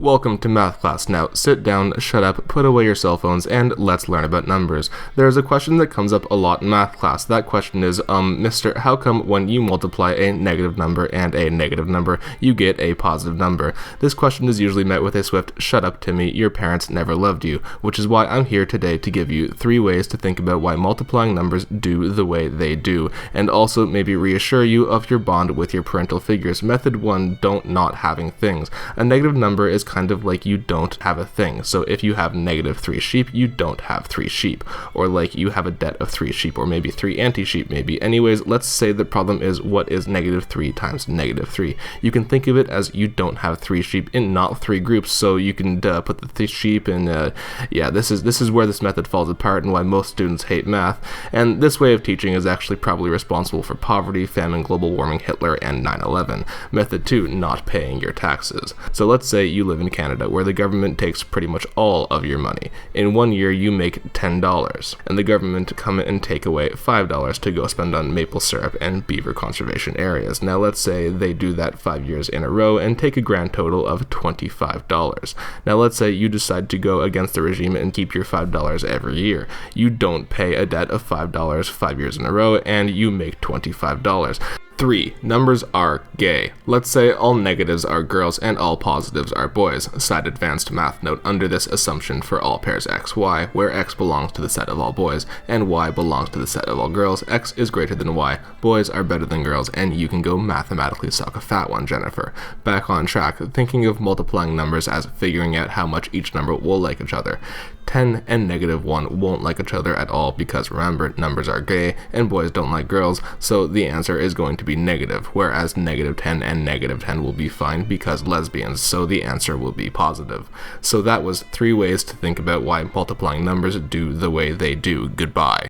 Welcome to math class. Now sit down, shut up, put away your cell phones, and let's learn about numbers. There's a question that comes up a lot in math class. That question is, Mister, how come when you multiply a negative number and a negative number, you get a positive number? This question is usually met with a swift, shut up, Timmy, your parents never loved you, which is why I'm here today to give you 3 ways to think about why multiplying numbers do the way they do, and also maybe reassure you of your bond with your parental figures. Method 1, don't not having things. A negative number is kind of like you don't have a thing. So if you have negative 3 sheep, you don't have 3 sheep. Or like you have a debt of 3 sheep, or maybe 3 anti-sheep maybe. Anyways, let's say the problem is what is negative 3 times negative 3. You can think of it as you don't have 3 sheep in not 3 groups, so you can put the 3 sheep in, this is where this method falls apart and why most students hate math. And this way of teaching is actually probably responsible for poverty, famine, global warming, Hitler, and 9/11. Method 2, not paying your taxes. So let's say you live in Canada, where the government takes pretty much all of your money. In 1 year, you make $10, and the government come and take away $5 to go spend on maple syrup and beaver conservation areas. Now let's say they do that 5 years in a row and take a grand total of $25. Now let's say you decide to go against the regime and keep your $5 every year. You don't pay a debt of $5 5 years in a row, and you make $25. 3. Numbers are gay. Let's say all negatives are girls and all positives are boys. Side advanced math note under this assumption for all pairs x, y, where x belongs to the set of all boys and y belongs to the set of all girls, x is greater than y, boys are better than girls, and you can go mathematically suck a fat one, Jennifer. Back on track, thinking of multiplying numbers as figuring out how much each number will like each other. 10 and negative 1 won't like each other at all because remember, numbers are gay and boys don't like girls, so the answer is going to be negative, whereas negative 10 and negative 10 will be fine because lesbians, so the answer will be positive. So that was 3 ways to think about why multiplying numbers do the way they do. Goodbye.